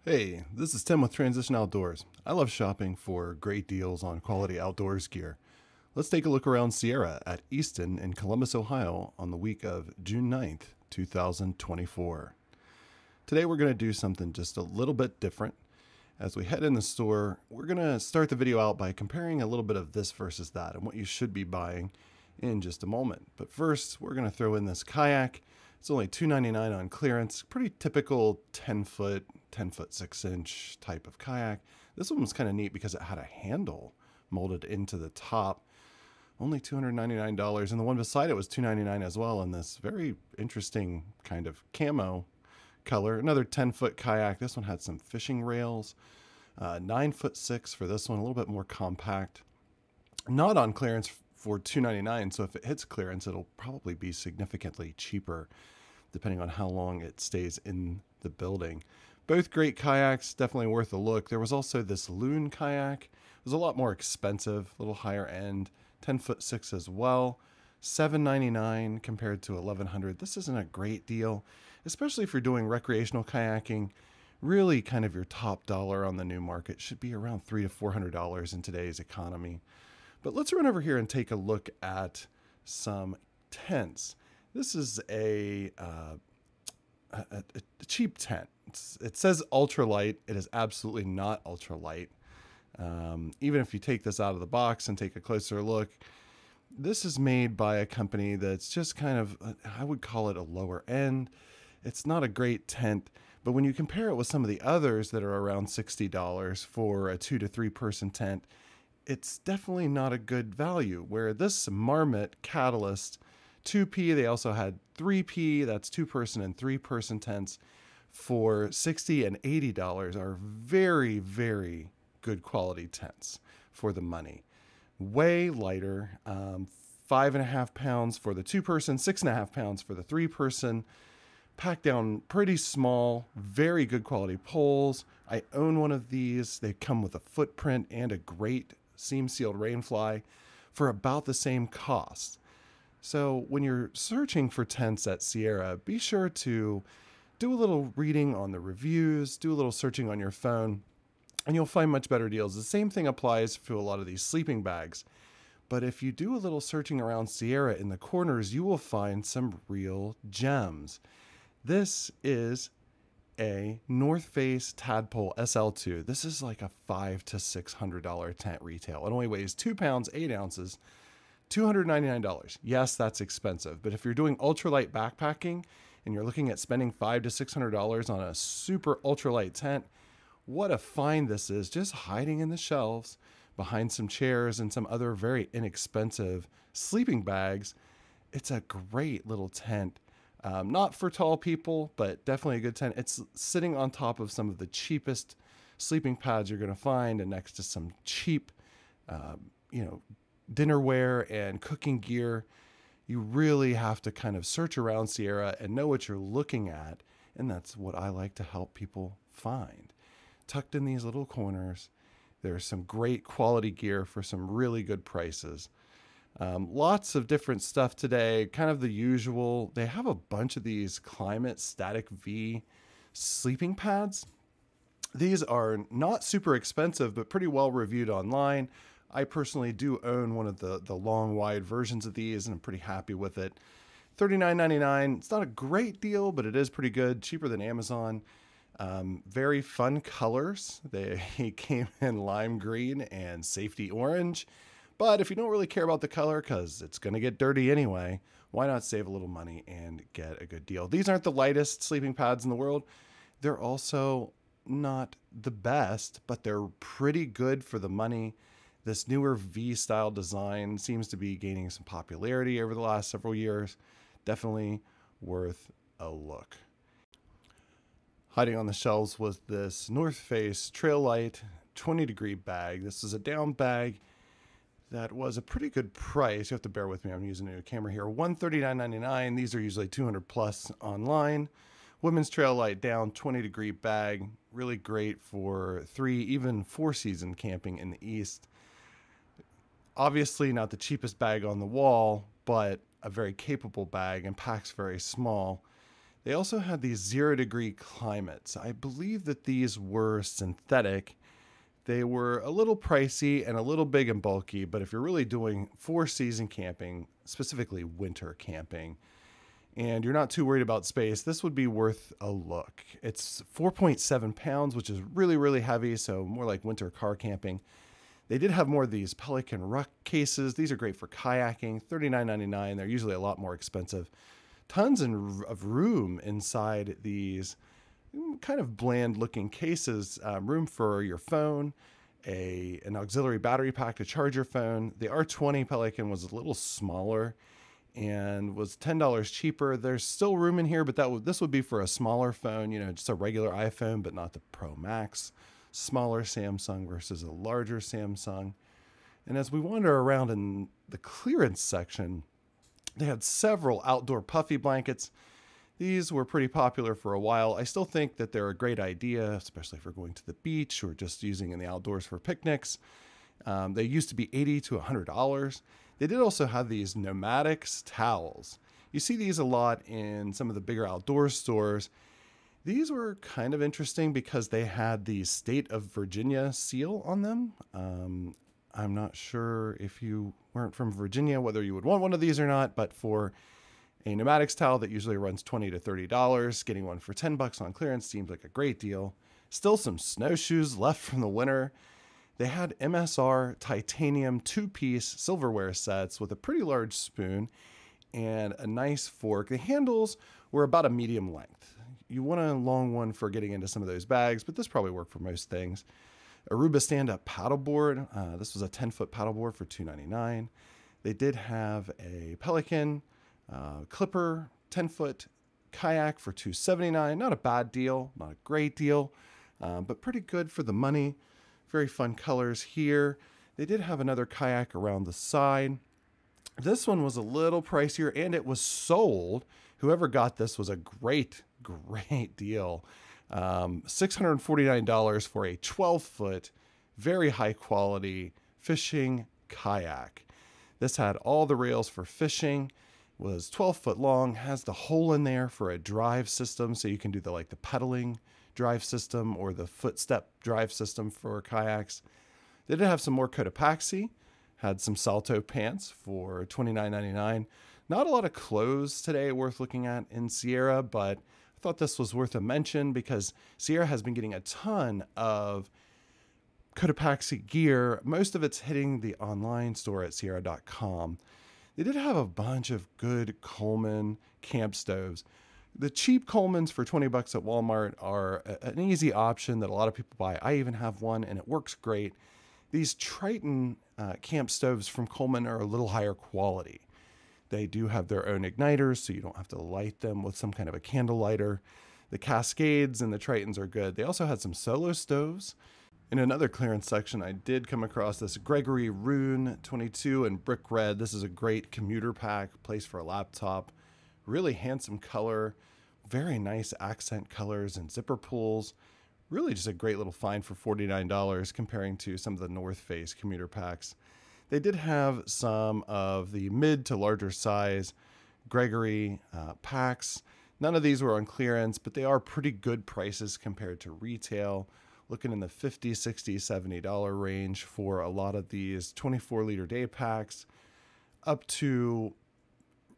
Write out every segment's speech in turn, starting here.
Hey, this is Tim with Transition Outdoors. I love shopping for great deals on quality outdoors gear. Let's take a look around Sierra at Easton in Columbus, Ohio on the week of June 9th, 2024. Today we're going to do something just a little bit different. As we head in the store, we're going to start the video out by comparing a little bit of this versus that and what you should be buying in just a moment. But first, we're going to throw in this kayak. It's only $2.99 on clearance. Pretty typical 10-foot 6-inch type of kayak. This one was kind of neat because it had a handle molded into the top. Only $299, and the one beside it was $299 as well in this very interesting kind of camo color. Another 10-foot kayak. This one had some fishing rails. 9'6" for this one, a little bit more compact. Not on clearance for $299, so if it hits clearance, it'll probably be significantly cheaper depending on how long it stays in the building. Both great kayaks, definitely worth a look. There was also this loon kayak. It was a lot more expensive, a little higher end, 10'6" as well. $799 compared to $1,100. This isn't a great deal, especially if you're doing recreational kayaking. Really kind of your top dollar on the new market should be around $300 to $400 in today's economy. But let's run over here and take a look at some tents. This is a cheap tent. It says ultralight. It is absolutely not ultralight. Even if you take this out of the box and take a closer look, this is made by a company that's just kind of, I would call it a lower end. It's not a great tent, but when you compare it with some of the others that are around $60 for a 2 to 3 person tent, it's definitely not a good value. Where this Marmot Catalyst 2P, they also had 3P, that's 2-person and 3-person tents, for $60 and $80 are very, very good quality tents for the money. Way lighter, 5.5 pounds for the 2-person, 6.5 pounds for the 3-person. Packed down pretty small, very good quality poles. I own one of these. They come with a footprint and a great seam sealed rainfly for about the same cost. So when you're searching for tents at Sierra, be sure to do a little reading on the reviews, do a little searching on your phone, and you'll find much better deals. The same thing applies to a lot of these sleeping bags. But if you do a little searching around Sierra in the corners, you will find some real gems. This is a North Face Tadpole SL2. This is like a $500 to $600 tent retail. It only weighs 2 pounds, 8 ounces, $299. Yes, that's expensive, but if you're doing ultralight backpacking and you're looking at spending $500 to $600 on a super ultralight tent, what a find this is, just hiding in the shelves behind some chairs and some other very inexpensive sleeping bags. It's a great little tent. Not for tall people, but definitely a good tent. It's sitting on top of some of the cheapest sleeping pads you're going to find, and next to some cheap, dinnerware and cooking gear. You really have to kind of search around Sierra and know what you're looking at, and that's what I like to help people find. Tucked in these little corners, there's some great quality gear for some really good prices. Lots of different stuff today, kind of the usual. They have a bunch of these Climate Static V sleeping pads. These are not super expensive, but pretty well reviewed online. I personally do own one of the long, wide versions of these, and I'm pretty happy with it. $39.99. It's not a great deal, but it is pretty good. Cheaper than Amazon. Very fun colors. They came in lime green and safety orange. But if you don't really care about the color, because it's going to get dirty anyway, why not save a little money and get a good deal? These aren't the lightest sleeping pads in the world. They're also not the best, but they're pretty good for the money. This newer V-style design seems to be gaining some popularity over the last several years. Definitely worth a look. Hiding on the shelves was this North Face Trail Light 20-degree bag. This is a down bag that was a pretty good price. You have to bear with me. I'm using a new camera here. $139.99. These are usually $200 plus online. Women's Trail Light down 20-degree bag. Really great for 3, even 4-season camping in the East. Obviously not the cheapest bag on the wall, but a very capable bag and packs very small. They also had these 0-degree climates. I believe that these were synthetic. They were a little pricey and a little big and bulky, but if you're really doing 4-season camping, specifically winter camping, and you're not too worried about space, this would be worth a look. It's 4.7 pounds, which is really, really heavy, so more like winter car camping. They did have more of these Pelican ruck cases. These are great for kayaking, $39.99. They're usually a lot more expensive. Tons of room inside these kind of bland looking cases. Room for your phone, an auxiliary battery pack to charge your phone. The R20 Pelican was a little smaller and was $10 cheaper. There's still room in here, but this would be for a smaller phone, just a regular iPhone, but not the Pro Max. Smaller Samsung versus a larger Samsung. And as we wander around in the clearance section, they had several outdoor puffy blankets. These were pretty popular for a while. I still think that they're a great idea, especially if we're going to the beach or just using in the outdoors for picnics. They used to be $80 to $100. They did also have these Dometics towels. You see these a lot in some of the bigger outdoor stores. These were kind of interesting because they had the state of Virginia seal on them. I'm not sure if you weren't from Virginia, whether you would want one of these or not, but for a Dometics towel that usually runs $20 to $30, getting one for $10 on clearance seems like a great deal. Still some snowshoes left from the winter. They had MSR titanium 2-piece silverware sets with a pretty large spoon and a nice fork. The handles were about a medium length. You want a long one for getting into some of those bags, but this probably worked for most things. Aruba stand-up paddleboard. This was a 10-foot paddleboard for $2.99. They did have a Pelican Clipper 10-foot kayak for $2.79. Not a bad deal, not a great deal, but pretty good for the money. Very fun colors here. They did have another kayak around the side. This one was a little pricier, and it was sold. Whoever got this was a great deal. $649 for a 12-foot, very high quality fishing kayak. This had all the rails for fishing, was 12 foot long, has the hole in there for a drive system, so you can do the pedaling drive system or the footstep drive system for kayaks. They did have some more Cotopaxi, had some Salto pants for $29.99. Not a lot of clothes today worth looking at in Sierra, but I thought this was worth a mention because Sierra has been getting a ton of Cotopaxi gear. Most of it's hitting the online store at sierra.com. They did have a bunch of good Coleman camp stoves. The cheap Colemans for $20 at Walmart are an easy option that a lot of people buy. I even have one and it works great. These Triton camp stoves from Coleman are a little higher quality. They do have their own igniters, so you don't have to light them with some kind of a candle lighter. The Cascades and the Tritons are good. They also had some solo stoves. In another clearance section, I did come across this Gregory Rune 22 in brick red. This is a great commuter pack, place for a laptop. Really handsome color, very nice accent colors and zipper pulls. Really just a great little find for $49 comparing to some of the North Face commuter packs. They did have some of the mid to larger size Gregory packs. None of these were on clearance, but they are pretty good prices compared to retail. Looking in the $50, $60, $70 range for a lot of these 24-liter day packs, up to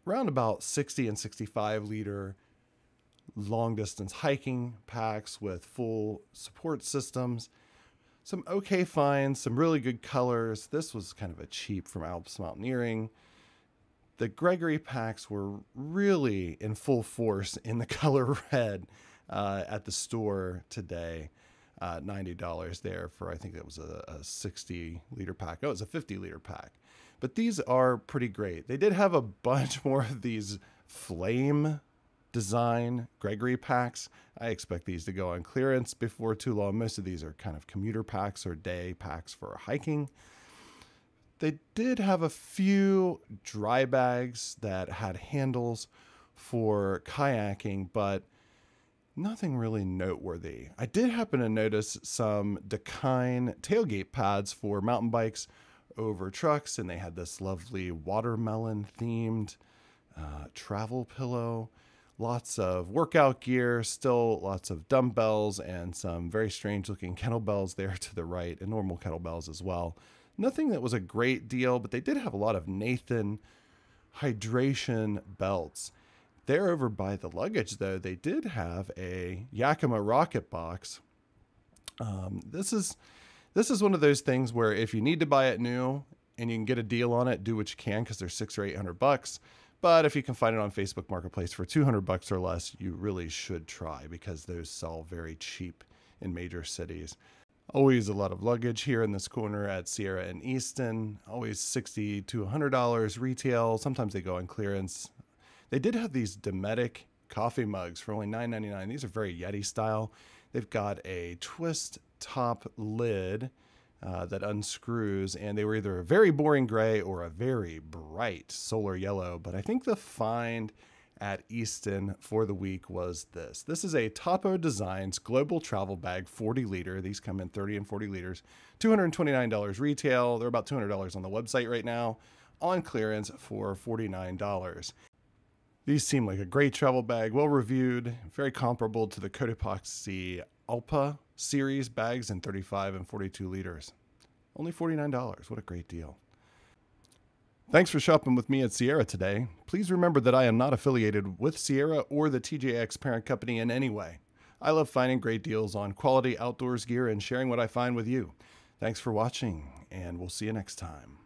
around about 60 and 65-liter long distance hiking packs with full support systems. Some okay finds, some really good colors. This was kind of a cheap from Alps Mountaineering. The Gregory packs were really in full force in the color red at the store today. $90 there for, I think it was a 60-liter pack. Oh, it was a 50-liter pack. But these are pretty great. They did have a bunch more of these flame design Gregory packs. I expect these to go on clearance before too long. Most of these are kind of commuter packs or day packs for hiking. They did have a few dry bags that had handles for kayaking, but nothing really noteworthy. I did happen to notice some Dakine tailgate pads for mountain bikes over trucks, and they had this lovely watermelon themed travel pillow. Lots of workout gear, still lots of dumbbells and some very strange looking kettlebells there to the right, and normal kettlebells as well. Nothing that was a great deal, but they did have a lot of Nathan hydration belts. There over by the luggage, though, they did have a Yakima rocket box. This is one of those things where if you need to buy it new and you can get a deal on it, do what you can, because they're $600 or $800. But if you can find it on Facebook Marketplace for $200 or less, you really should try, because those sell very cheap in major cities. Always a lot of luggage here in this corner at Sierra and Easton. Always $60 to $100 retail. Sometimes they go on clearance. They did have these Dometic coffee mugs for only $9.99. These are very Yeti style. They've got a twist top lid that unscrews, and they were either a very boring gray or a very bright solar yellow. But I think the find at Easton for the week was this. This is a Topo Designs global travel bag, 40 liter. These come in 30 and 40 liters, $229 retail. They're about $200 on the website right now, on clearance for $49. These seem like a great travel bag, well reviewed, very comparable to the Cotopaxi Altra series bags in 35 and 42 liters. Only $49. What a great deal. Thanks for shopping with me at Sierra today. Please remember that I am not affiliated with Sierra or the TJX parent company in any way. I love finding great deals on quality outdoors gear and sharing what I find with you. Thanks for watching, and we'll see you next time.